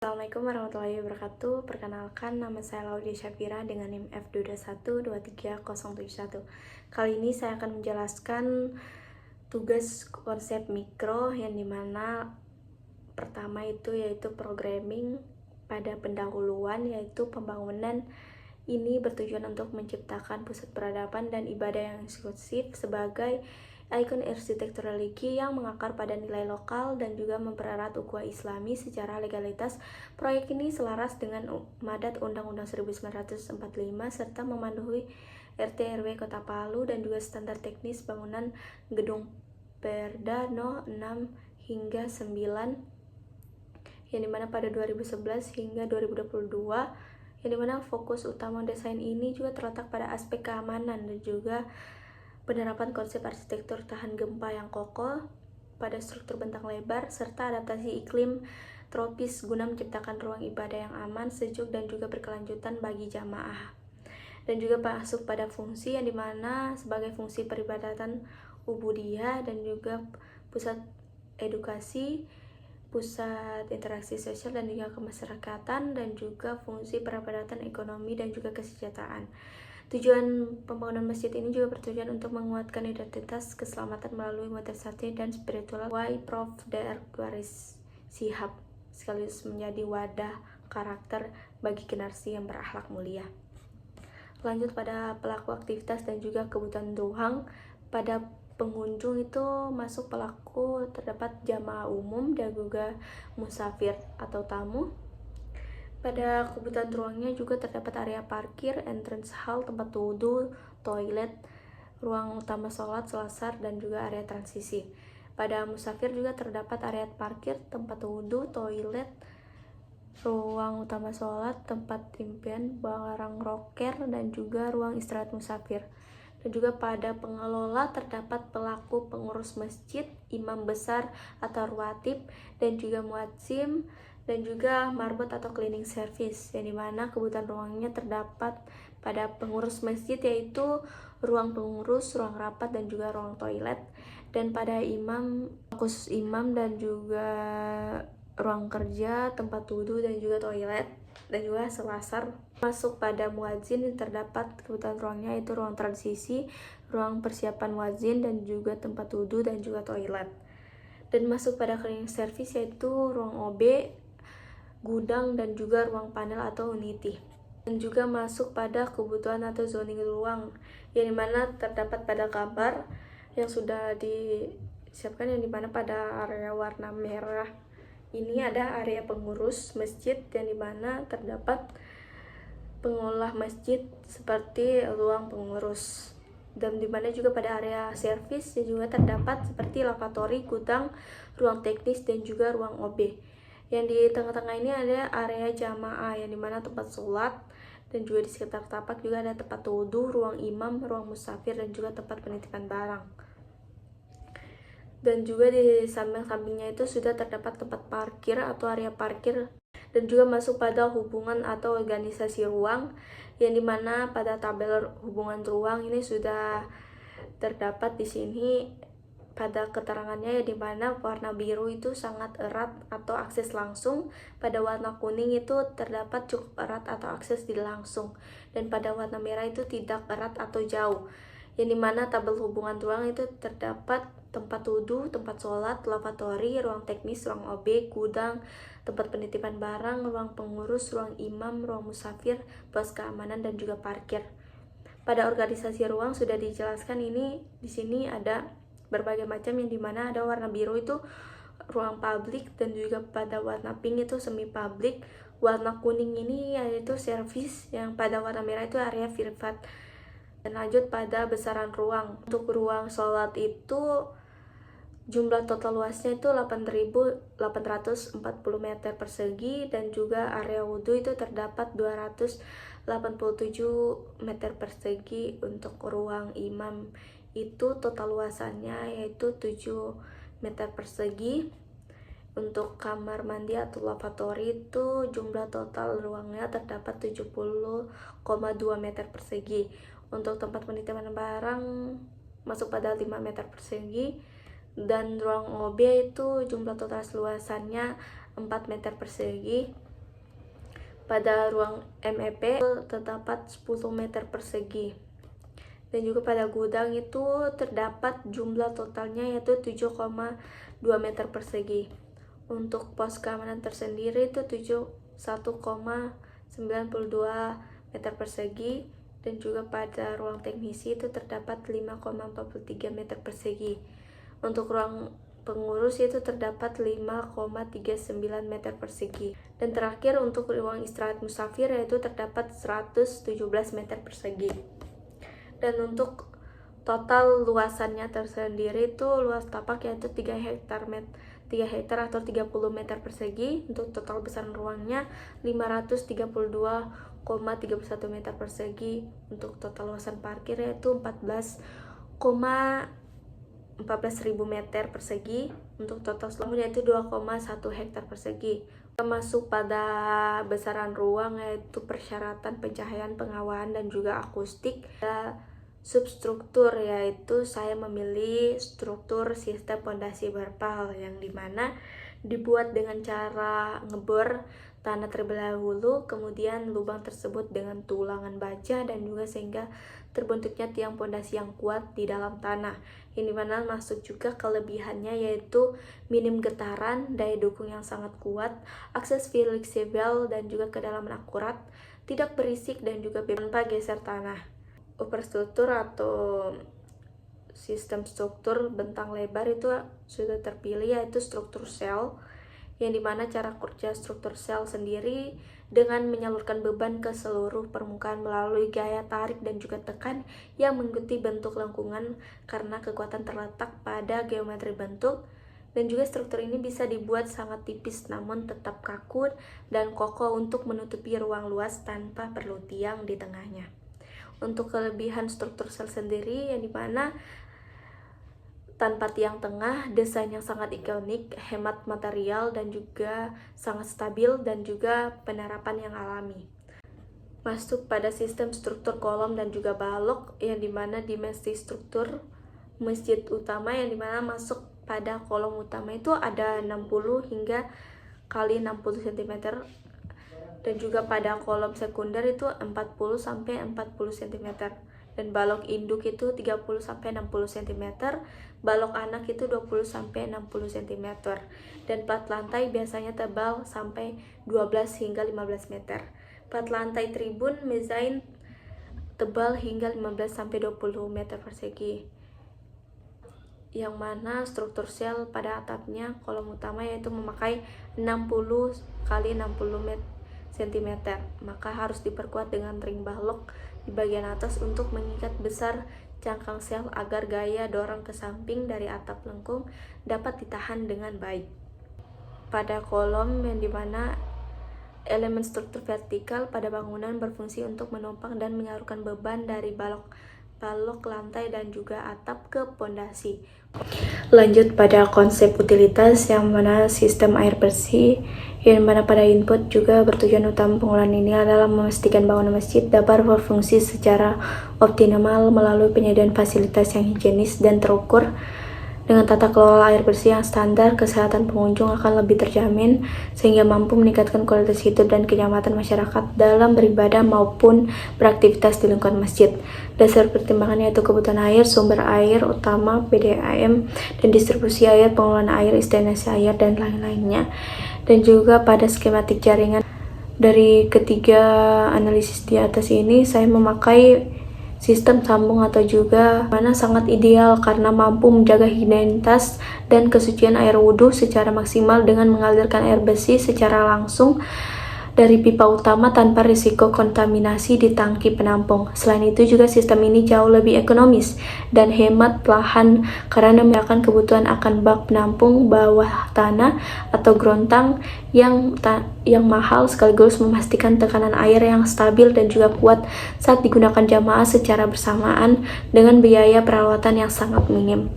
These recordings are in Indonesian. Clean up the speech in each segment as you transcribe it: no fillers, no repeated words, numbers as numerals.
Assalamualaikum warahmatullahi wabarakatuh. Perkenalkan, nama saya Laudia Syafira dengan NIM F2212301. Kali ini saya akan menjelaskan tugas konsep mikro yang dimana pertama itu yaitu programming pada pendahuluan, yaitu pembangunan ini bertujuan untuk menciptakan pusat peradaban dan ibadah yang inklusif sebagai ikon arsitektur religi yang mengakar pada nilai lokal dan juga mempererat ukhuwah Islami secara legalitas. Proyek ini selaras dengan Madat Undang-Undang 1945 serta memenuhi RT RW Kota Palu dan juga standar teknis bangunan gedung Perda No. 6 hingga 9 yang dimana pada 2011 hingga 2022, yang dimana fokus utama desain ini juga terletak pada aspek keamanan dan juga penerapan konsep arsitektur tahan gempa yang kokoh pada struktur bentang lebar serta adaptasi iklim tropis guna menciptakan ruang ibadah yang aman, sejuk, dan juga berkelanjutan bagi jamaah. Dan juga masuk pada fungsi yang dimana sebagai fungsi peribadatan ubudiyah dan juga pusat edukasi, pusat interaksi sosial dan juga kemasyarakatan, dan juga fungsi perabadatan ekonomi dan juga kesejahteraan. Tujuan pembangunan masjid ini juga bertujuan untuk menguatkan identitas keselamatan melalui modernisasi dan spiritual Prof. Dr. Garis Shihab, sekaligus menjadi wadah karakter bagi generasi yang berakhlak mulia. Lanjut pada pelaku aktivitas dan juga kebutuhan ruang. Pada pengunjung itu masuk pelaku terdapat jamaah umum dan juga musafir atau tamu. Pada kebutuhan ruangnya juga terdapat area parkir, entrance hall, tempat wudhu, toilet, ruang utama sholat, selasar, dan juga area transisi. Pada musafir juga terdapat area parkir, tempat wudhu, toilet, ruang utama sholat, tempat impian, barang roker, dan juga ruang istirahat musafir. Dan juga pada pengelola terdapat pelaku pengurus masjid, imam besar atau rawatib, dan juga muadzim, dan juga marbot atau cleaning service, yang dimana kebutuhan ruangnya terdapat pada pengurus masjid yaitu ruang pengurus, ruang rapat, dan juga ruang toilet. Dan pada imam, khusus imam dan juga ruang kerja, tempat wudhu, dan juga toilet, dan juga selasar. Masuk pada muadzin terdapat kebutuhan ruangnya yaitu ruang transisi, ruang persiapan muadzin, dan juga tempat wudhu dan juga toilet. Dan masuk pada cleaning service yaitu ruang OB, gudang, dan juga ruang panel atau unity. Dan juga masuk pada kebutuhan atau zoning ruang, yang dimana terdapat pada gambar yang sudah disiapkan, yang dimana pada area warna merah ini ada area pengurus masjid, yang dimana terdapat pengolah masjid seperti ruang pengurus. Dan dimana juga pada area servis yang juga terdapat seperti lavatory, gudang, ruang teknis, dan juga ruang OB. Yang di tengah-tengah ini ada area jamaah, yang dimana tempat sholat, dan juga di sekitar tapak juga ada tempat wudhu, ruang imam, ruang musafir, dan juga tempat penitipan barang. Dan juga di samping-sampingnya itu sudah terdapat tempat parkir atau area parkir. Dan juga masuk pada hubungan atau organisasi ruang, yang dimana pada tabel hubungan ruang ini sudah terdapat di sini pada keterangannya, yang dimana warna biru itu sangat erat atau akses langsung, pada warna kuning itu terdapat cukup erat atau akses tidak langsung, dan pada warna merah itu tidak erat atau jauh, yang dimana tabel hubungan ruang itu terdapat tempat wudhu, tempat sholat, lavatory, ruang teknis, ruang OB, gudang, tempat penitipan barang, ruang pengurus, ruang imam, ruang musafir, pos keamanan, dan juga parkir. Pada organisasi ruang sudah dijelaskan ini di sini ada berbagai macam, yang dimana ada warna biru itu ruang publik, dan juga pada warna pink itu semi publik, warna kuning ini yaitu service, yang pada warna merah itu area privat. Dan lanjut pada besaran ruang. Untuk ruang sholat itu jumlah total luasnya itu 8.840 meter persegi, dan juga area wudhu itu terdapat 287 meter persegi. Untuk ruang imam itu total luasannya yaitu 7 meter persegi. Untuk kamar mandi atau lavatory itu jumlah total ruangnya terdapat 70,2 meter persegi. Untuk tempat penitipan barang masuk pada 5 meter persegi. Dan ruang OB itu jumlah total luasannya 4 meter persegi. Pada ruang MEP terdapat 10 meter persegi. Dan juga pada gudang itu terdapat jumlah totalnya yaitu 7,2 meter persegi. Untuk pos keamanan tersendiri itu 1,92 meter persegi. Dan juga pada ruang teknisi itu terdapat 5,43 meter persegi. Untuk ruang pengurus itu terdapat 5,39 meter persegi. Dan terakhir untuk ruang istirahat musafir yaitu terdapat 117 meter persegi. Dan untuk total luasannya tersendiri itu luas tapak yaitu 3 hektar atau 30 meter persegi. Untuk total besaran ruangnya 532,31 meter persegi. Untuk total luasan parkir yaitu 14.000 meter persegi. Untuk total seluruhnya yaitu 2,1 hektar persegi. Masuk pada besaran ruang yaitu persyaratan pencahayaan, pengawalan, dan juga akustik. Substruktur yaitu saya memilih struktur sistem pondasi berpal yang dimana dibuat dengan cara ngebor tanah terlebih dahulu, kemudian lubang tersebut dengan tulangan baja dan juga sehingga terbentuknya tiang pondasi yang kuat di dalam tanah. Ini dimana masuk juga kelebihannya yaitu minim getaran, daya dukung yang sangat kuat, akses fleksibel dan juga kedalaman akurat, tidak berisik dan juga tanpa geser tanah. Superstruktur atau sistem struktur bentang lebar itu sudah terpilih yaitu struktur sel, yang dimana cara kerja struktur sel sendiri dengan menyalurkan beban ke seluruh permukaan melalui gaya tarik dan juga tekan yang mengikuti bentuk lengkungan karena kekuatan terletak pada geometri bentuk. Dan juga struktur ini bisa dibuat sangat tipis namun tetap kaku dan kokoh untuk menutupi ruang luas tanpa perlu tiang di tengahnya. Untuk kelebihan struktur sel sendiri yang dimana tanpa tiang tengah, desain yang sangat ikonik, hemat material dan juga sangat stabil dan juga penerapan yang alami. Masuk pada sistem struktur kolom dan juga balok yang dimana dimensi struktur masjid utama yang dimana masuk pada kolom utama itu ada 60 hingga kali 60 cm. Dan juga pada kolom sekunder itu 40 sampai 40 cm. Dan balok induk itu 30 sampai 60 cm, balok anak itu 20 sampai 60 cm. Dan plat lantai biasanya tebal sampai 12 hingga 15 meter. Plat lantai tribun mezain tebal hingga 15 sampai 20 meter persegi. Yang mana struktur sel pada atapnya kolom utama yaitu memakai 60 kali 60 cm, maka harus diperkuat dengan ring balok di bagian atas untuk mengikat besar cangkang sel agar gaya dorong ke samping dari atap lengkung dapat ditahan dengan baik. Pada kolom yang dimana elemen struktur vertikal pada bangunan berfungsi untuk menopang dan menyalurkan beban dari balok lantai dan juga atap ke pondasi. Lanjut pada konsep utilitas yang mana sistem air bersih, yang mana pada input juga bertujuan utama pengolahan ini adalah memastikan bangunan masjid dapat berfungsi secara optimal melalui penyediaan fasilitas yang higienis dan terukur. Dengan tata kelola air bersih yang standar, kesehatan pengunjung akan lebih terjamin sehingga mampu meningkatkan kualitas hidup dan kenyamanan masyarakat dalam beribadah maupun beraktivitas di lingkungan masjid. Dasar pertimbangan yaitu kebutuhan air, sumber air utama, PDAM, dan distribusi air, pengelolaan air, instalasi air, dan lain-lainnya. Dan juga pada skematik jaringan. Dari ketiga analisis di atas ini, saya memakai sistem sambung atau juga mana sangat ideal karena mampu menjaga higienitas dan kesucian air wudhu secara maksimal dengan mengalirkan air bersih secara langsung dari pipa utama tanpa risiko kontaminasi di tangki penampung. Selain itu juga sistem ini jauh lebih ekonomis dan hemat lahan karena memiliki kebutuhan akan bak penampung bawah tanah atau grontang yang mahal sekaligus memastikan tekanan air yang stabil dan juga kuat saat digunakan jamaah secara bersamaan dengan biaya perawatan yang sangat minim.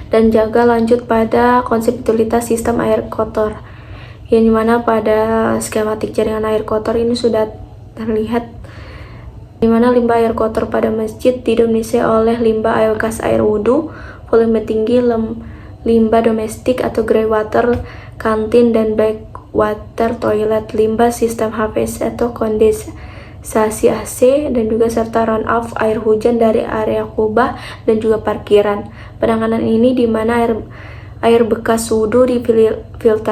Dan juga lanjut pada konsep utilitas sistem air kotor, yang dimana pada skematik jaringan air kotor ini sudah terlihat dimana limbah air kotor pada masjid didominasi oleh limbah air bekas air wudhu, volume tinggi, limbah domestik atau grey water, kantin, dan water toilet, limbah sistem HVAC atau kondensasi AC, dan juga serta run off air hujan dari area kubah dan juga parkiran. Penanganan ini di mana air bekas wudhu difiltrasi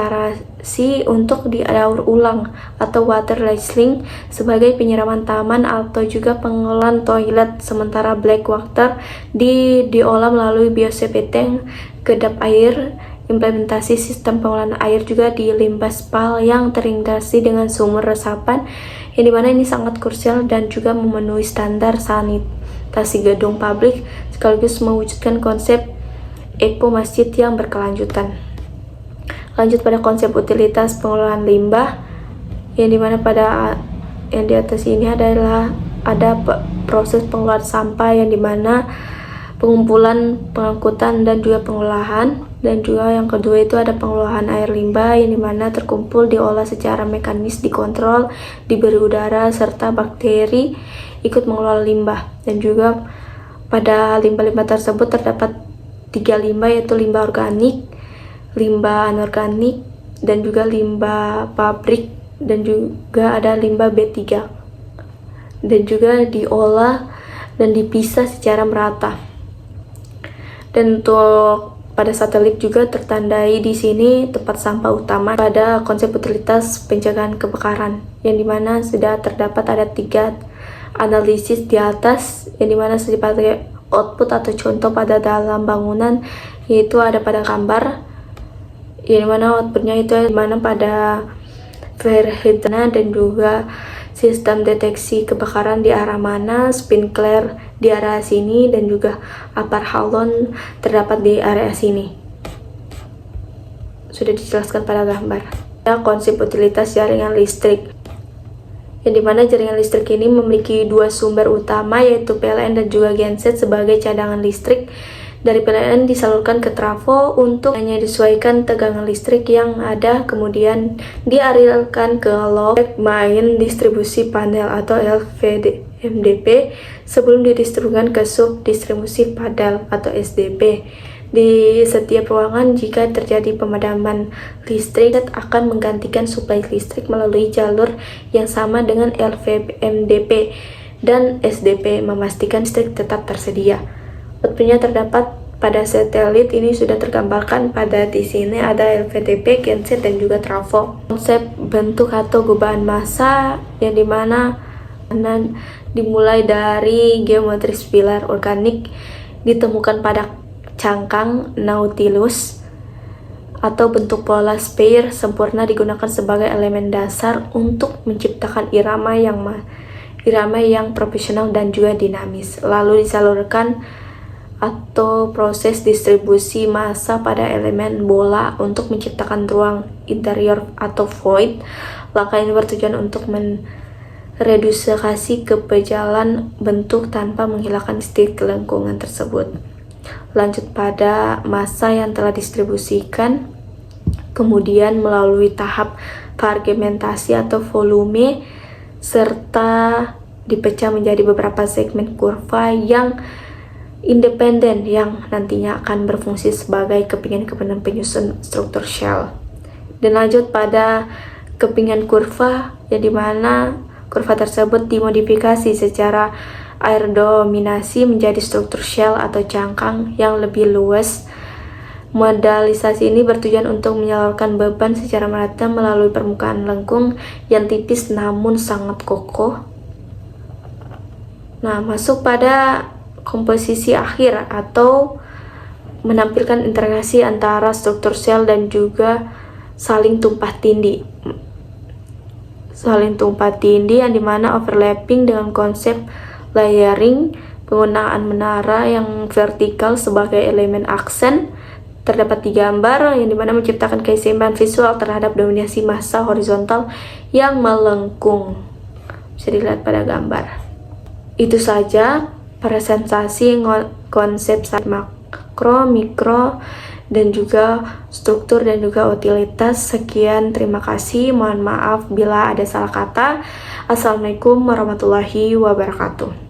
untuk didaur ulang atau water recycling sebagai penyiraman taman atau juga pengelolaan toilet, sementara black water diolah melalui biosafety tank, kedap air. Implementasi sistem pengelolaan air juga di limbah spal yang terintegrasi dengan sumur resapan, yang dimana ini sangat krusial dan juga memenuhi standar sanitasi gedung publik sekaligus mewujudkan konsep Eko masjid yang berkelanjutan. Lanjut pada konsep utilitas pengelolaan limbah, yang dimana pada yang di atas ini adalah ada proses pengelolaan sampah, yang dimana pengumpulan, pengangkutan, dan juga pengolahan. Dan juga yang kedua itu ada pengelolaan air limbah, yang dimana terkumpul diolah secara mekanis, dikontrol, diberi udara, serta bakteri ikut mengelola limbah. Dan juga pada limbah-limbah tersebut terdapat 3 limbah, yaitu limbah organik, limbah anorganik, dan juga limbah pabrik, dan juga ada limbah B3, dan juga diolah dan dipisah secara merata. Dan untuk pada satelit juga tertandai di sini tempat sampah utama pada konsep utilitas pencegahan kebakaran, yang dimana sudah terdapat ada 3 analisis di atas, yang dimana sebagai output atau contoh pada dalam bangunan, yaitu ada pada gambar, yang dimana outputnya itu dimana pada verhidna, dan juga sistem deteksi kebakaran di arah mana, sprinkler di area sini, dan juga apar halon terdapat di area sini. Sudah dijelaskan pada gambar. Konsep utilitas jaringan listrik, yang dimana jaringan listrik ini memiliki 2 sumber utama, yaitu PLN dan juga genset sebagai cadangan listrik. Dari PLN disalurkan ke trafo untuk hanya disesuaikan tegangan listrik yang ada, kemudian dialirkan ke load main distribusi panel atau LVMDP sebelum didistribusikan ke sub distribusi panel atau SDP. Di setiap ruangan, jika terjadi pemadaman listrik, akan menggantikan suplai listrik melalui jalur yang sama dengan LVMDP dan SDP, memastikan listrik tetap tersedia. Outputnya terdapat pada satelit ini sudah tergambarkan pada di sini ada LVDP, genset, dan juga trafo. Konsep bentuk atau gubahan massa, yang dimana dimulai dari geometris pilar organik ditemukan pada cangkang Nautilus atau bentuk pola sphere sempurna digunakan sebagai elemen dasar untuk menciptakan irama yang profesional dan juga dinamis. Lalu disalurkan atau proses distribusi massa pada elemen bola untuk menciptakan ruang interior atau void. Langkah ini bertujuan untuk mereduksi kepejalan bentuk tanpa menghilangkan estetik lingkungan tersebut. Lanjut pada massa yang telah distribusikan, kemudian melalui tahap fragmentasi atau volume, serta dipecah menjadi beberapa segmen kurva yang independen yang nantinya akan berfungsi sebagai kepingan-kepingan penyusun struktur shell. Dan lanjut pada kepingan kurva, yang dimana kurva tersebut dimodifikasi secara aerodominasi menjadi struktur shell atau cangkang yang lebih luas. Modalisasi ini bertujuan untuk menyalurkan beban secara merata melalui permukaan lengkung yang tipis namun sangat kokoh. Nah, masuk pada komposisi akhir atau menampilkan integrasi antara struktur shell dan juga saling tumpah tindih. Yang dimana overlapping dengan konsep layering, penggunaan menara yang vertikal sebagai elemen aksen. Terdapat 3 gambar yang dimana menciptakan keseimbangan visual terhadap dominasi massa horizontal yang melengkung. Bisa dilihat pada gambar. Itu saja presentasi konsep makro, mikro, dan juga struktur dan juga utilitas. Sekian, terima kasih. Mohon maaf bila ada salah kata. Assalamualaikum warahmatullahi wabarakatuh.